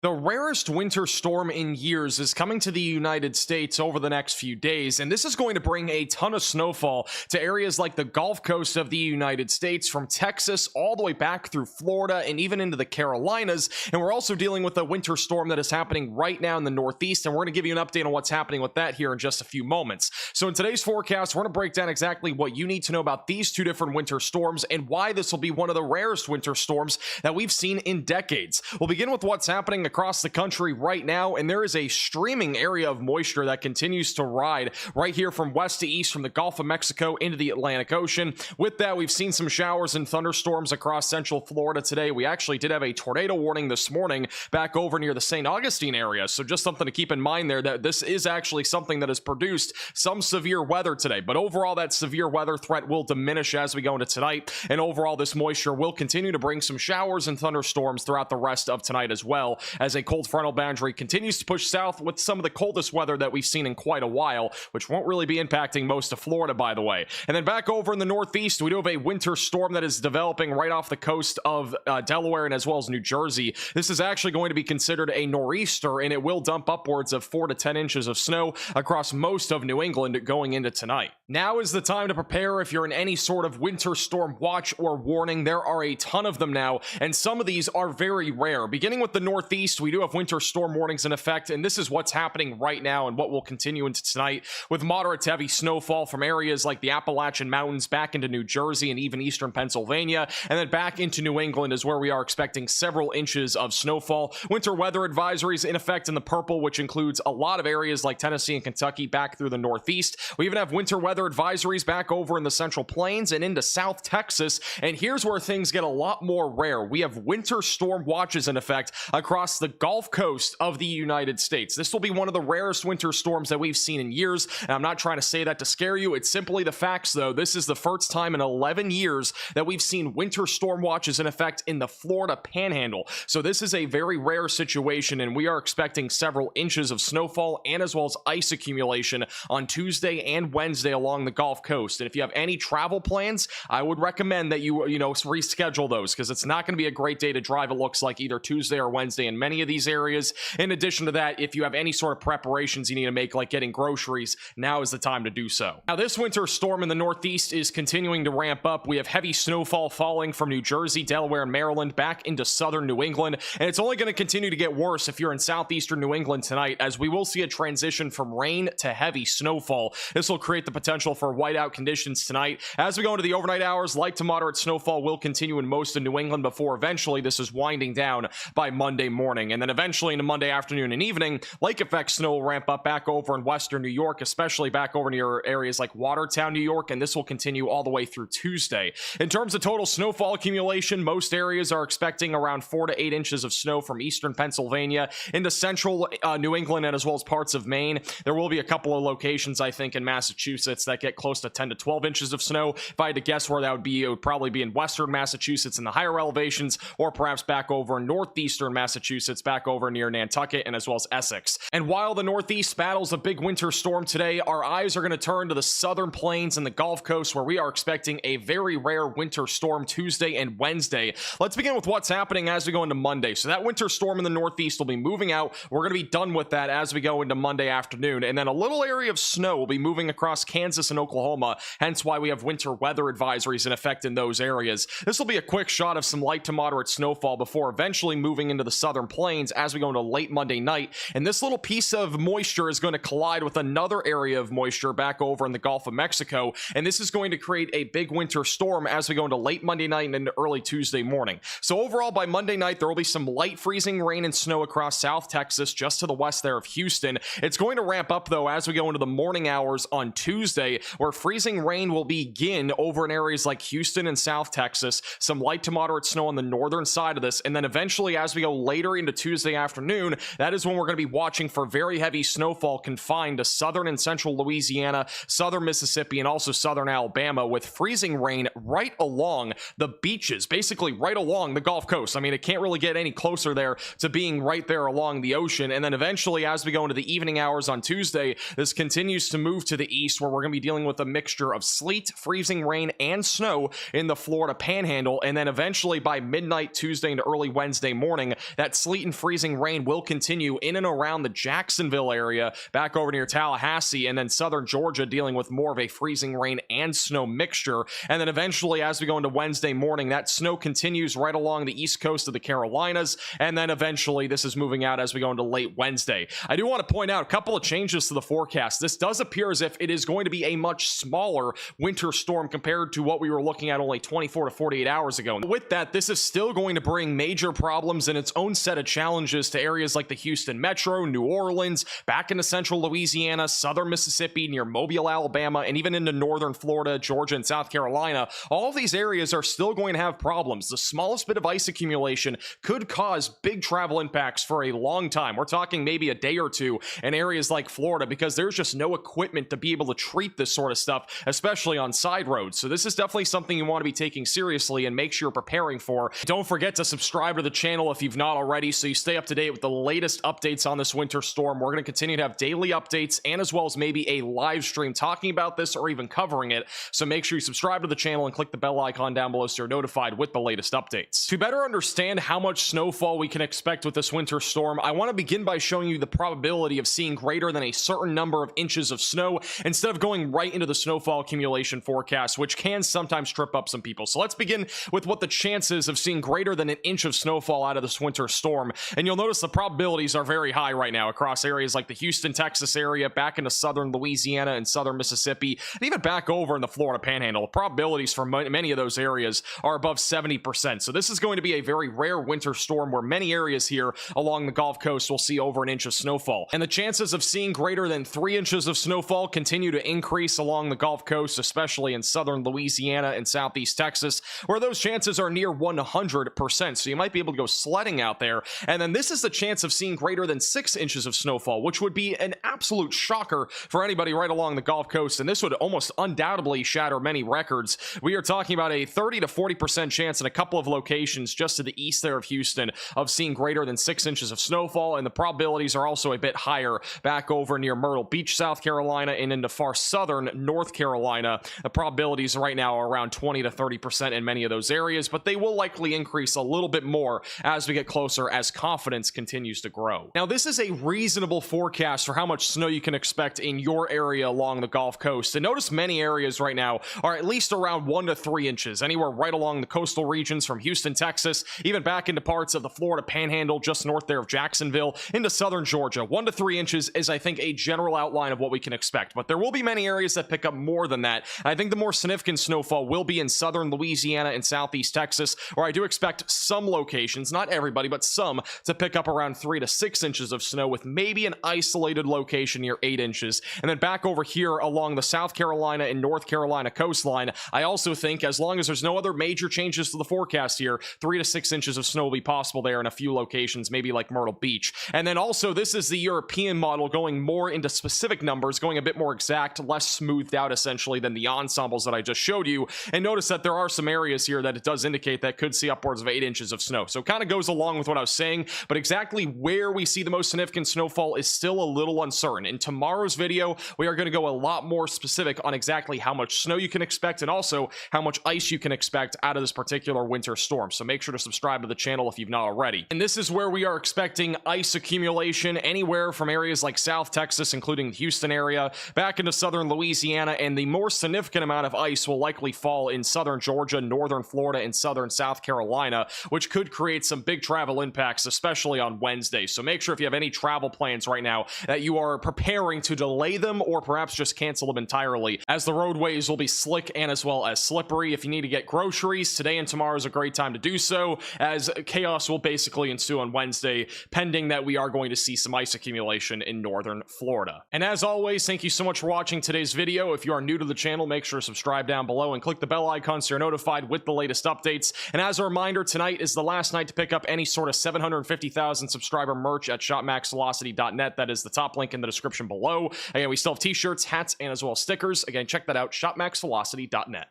The rarest winter storm in years is coming to the United States over the next few days, and this is going to bring a ton of snowfall to areas like the Gulf Coast of the United States, from Texas all the way back through Florida and even into the Carolinas. And we're also dealing with a winter storm that is happening right now in the Northeast, and we're going to give you an update on what's happening with that here in just a few moments. So in today's forecast, we're going to break down exactly what you need to know about these two different winter storms and why this will be one of the rarest winter storms that we've seen in decades. We'll begin with what's happening across the country right now, and there is a streaming area of moisture that continues to ride right here from west to east, from the Gulf of Mexico into the Atlantic Ocean. With that, we've seen some showers and thunderstorms across central Florida today. We actually did have a tornado warning this morning back over near the St. Augustine area, so just something to keep in mind there, that this is actually something that has produced some severe weather today. But overall, that severe weather threat will diminish as we go into tonight, and overall this moisture will continue to bring some showers and thunderstorms throughout the rest of tonight, as well as a cold frontal boundary continues to push south with some of the coldest weather that we've seen in quite a while, which won't really be impacting most of Florida, by the way. And then back over in the Northeast, we do have a winter storm that is developing right off the coast of Delaware and as well as New Jersey. This is actually going to be considered a nor'easter, and it will dump upwards of 4 to 10 inches of snow across most of New England going into tonight. Now is the time to prepare if you're in any sort of winter storm watch or warning. There are a ton of them now, and some of these are very rare. Beginning with the Northeast, we do have winter storm warnings in effect, and this is what's happening right now and what will continue into tonight, with moderate to heavy snowfall from areas like the Appalachian Mountains back into New Jersey and even eastern Pennsylvania, and then back into New England is where we are expecting several inches of snowfall. Winter weather advisories in effect in the purple, which includes a lot of areas like Tennessee and Kentucky back through the Northeast. We even have winter weather advisories back over in the Central Plains and into South Texas, and here's where things get a lot more rare. We have winter storm watches in effect across the Gulf Coast of the United States. This will be one of the rarest winter storms that we've seen in years, and I'm not trying to say that to scare you. It's simply the facts, though. This is the first time in 11 years that we've seen winter storm watches in effect in the Florida Panhandle. So this is a very rare situation, and we are expecting several inches of snowfall and as well as ice accumulation on Tuesday and Wednesday along the Gulf Coast. And if you have any travel plans, I would recommend that you reschedule those, because it's not going to be a great day to drive, it looks like, either Tuesday or Wednesday in many of these areas. In addition to that, if you have any sort of preparations you need to make, like getting groceries, now is the time to do so. Now, this winter storm in the Northeast is continuing to ramp up. We have heavy snowfall falling from New Jersey, Delaware, and Maryland back into southern New England, and it's only going to continue to get worse if you're in southeastern New England tonight, as we will see a transition from rain to heavy snowfall. This will create the potential for whiteout conditions tonight. As we go into the overnight hours, light to moderate snowfall will continue in most of New England before eventually this is winding down by Monday morning. And then eventually into Monday afternoon and evening, lake effect snow will ramp up back over in western New York, especially back over near areas like Watertown, New York, and this will continue all the way through Tuesday. In terms of total snowfall accumulation, most areas are expecting around 4 to 8 inches of snow from eastern Pennsylvania into central New England and as well as parts of Maine. There will be a couple of locations, I think, in Massachusetts that get close to 10 to 12 inches of snow. If I had to guess where that would be, it would probably be in western Massachusetts in the higher elevations, or perhaps back over in northeastern Massachusetts, back over near Nantucket and as well as Essex. And while the Northeast battles a big winter storm today, our eyes are going to turn to the southern plains and the Gulf Coast, where we are expecting a very rare winter storm Tuesday and Wednesday. Let's begin with what's happening as we go into Monday. So that winter storm in the Northeast will be moving out. We're going to be done with that as we go into Monday afternoon, and then a little area of snow will be moving across Kansas and Oklahoma, hence why we have winter weather advisories in effect in those areas. This will be a quick shot of some light to moderate snowfall before eventually moving into the southern plains as we go into late Monday night, and this little piece of moisture is going to collide with another area of moisture back over in the Gulf of Mexico, and this is going to create a big winter storm as we go into late Monday night and into early Tuesday morning. So overall, by Monday night, there will be some light freezing rain and snow across South Texas, just to the west there of Houston. It's going to ramp up, though, as we go into the morning hours on Tuesday, where freezing rain will begin over in areas like Houston and South Texas, some light to moderate snow on the northern side of this, and then eventually as we go later into Tuesday afternoon, that is when we're going to be watching for very heavy snowfall confined to southern and central Louisiana, southern Mississippi, and also southern Alabama, with freezing rain right along the beaches, basically right along the Gulf Coast. I mean, it can't really get any closer there to being right there along the ocean. And then eventually, as we go into the evening hours on Tuesday, this continues to move to the east, where we're going going to be dealing with a mixture of sleet, freezing rain, and snow in the Florida Panhandle, and then eventually by midnight Tuesday into early Wednesday morning, that sleet and freezing rain will continue in and around the Jacksonville area, back over near Tallahassee, and then southern Georgia dealing with more of a freezing rain and snow mixture. And then eventually, as we go into Wednesday morning, that snow continues right along the east coast of the Carolinas, and then eventually this is moving out as we go into late Wednesday. I do want to point out a couple of changes to the forecast. This does appear as if it is going to be a much smaller winter storm compared to what we were looking at only 24 to 48 hours ago. With that, this is still going to bring major problems in its own set of challenges to areas like the Houston Metro, New Orleans, back into central Louisiana, southern Mississippi, near Mobile, Alabama, and even into northern Florida, Georgia, and South Carolina. All of these areas are still going to have problems. The smallest bit of ice accumulation could cause big travel impacts for a long time. We're talking maybe a day or two in areas like Florida because there's just no equipment to be able to treat this sort of stuff, especially on side roads. So this is definitely something you want to be taking seriously and make sure you're preparing for. Don't forget to subscribe to the channel if you've not already so you stay up to date with the latest updates on this winter storm. We're going to continue to have daily updates and as well as maybe a live stream talking about this or even covering it. So make sure you subscribe to the channel and click the bell icon down below so you're notified with the latest updates. To better understand how much snowfall we can expect with this winter storm, I want to begin by showing you the probability of seeing greater than a certain number of inches of snow instead of going right into the snowfall accumulation forecast, which can sometimes trip up some people. So let's begin with what the chances of seeing greater than an inch of snowfall out of this winter storm. And you'll notice the probabilities are very high right now across areas like the Houston, Texas area, back into southern Louisiana and southern Mississippi, and even back over in the Florida Panhandle. The probabilities for many of those areas are above 70%. So this is going to be a very rare winter storm where many areas here along the Gulf Coast will see over an inch of snowfall. And the chances of seeing greater than 3 inches of snowfall continue to increase along the Gulf Coast, especially in southern Louisiana and southeast Texas, where those chances are near 100%. So you might be able to go sledding out there. And then this is the chance of seeing greater than 6 inches of snowfall, which would be an absolute shocker for anybody right along the Gulf Coast. And this would almost undoubtedly shatter many records. We are talking about a 30 to 40% chance in a couple of locations just to the east there of Houston of seeing greater than 6 inches of snowfall. And the probabilities are also a bit higher back over near Myrtle Beach, South Carolina, and into far southern North Carolina. The probabilities right now are around 20 to 30% in many of those areas, but they will likely increase a little bit more as we get closer as confidence continues to grow. Now, this is a reasonable forecast for how much snow you can expect in your area along the Gulf Coast. And notice many areas right now are at least around 1 to 3 inches, anywhere right along the coastal regions from Houston, Texas, even back into parts of the Florida Panhandle just north there of Jacksonville, into southern Georgia. 1 to 3 inches is, I think, a general outline of what we can expect, but there will be many areas that pick up more than that. I think the more significant snowfall will be in southern Louisiana and southeast Texas, where I do expect some locations, not everybody, but some, to pick up around 3 to 6 inches of snow with maybe an isolated location near 8 inches. And then back over here along the South Carolina and North Carolina coastline, I also think as long as there's no other major changes to the forecast here, 3 to 6 inches of snow will be possible there in a few locations, maybe like Myrtle Beach. And then also this is the European model going more into specific numbers, going a bit more exact, less smoothed out essentially than the ensembles that I just showed you. And notice that there are some areas here that it does indicate that could see upwards of 8 inches of snow. So it kind of goes along with what I was saying, but exactly where we see the most significant snowfall is still a little uncertain. In tomorrow's video, we are going to go a lot more specific on exactly how much snow you can expect and also how much ice you can expect out of this particular winter storm. So make sure to subscribe to the channel if you've not already. And this is where we are expecting ice accumulation anywhere from areas like South Texas, including the Houston area, back into southern Louisiana, and the more significant amount of ice will likely fall in southern Georgia, northern Florida, and southern South Carolina, which could create some big travel impacts, especially on Wednesday. So make sure if you have any travel plans right now that you are preparing to delay them or perhaps just cancel them entirely, as the roadways will be slick and as well as slippery. If you need to get groceries, today and tomorrow is a great time to do so, as chaos will basically ensue on Wednesday, pending that we are going to see some ice accumulation in northern Florida. And as always, thank you so much for watching today's video. If you are new to the channel, make sure to subscribe down below and click the bell icon so you're notified with the latest updates. And as a reminder, tonight is the last night to pick up any sort of 750,000 subscriber merch at shopmaxvelocity.net. That is the top link in the description below. Again, we still have t-shirts, hats, and as well as stickers. Again, check that out, shopmaxvelocity.net.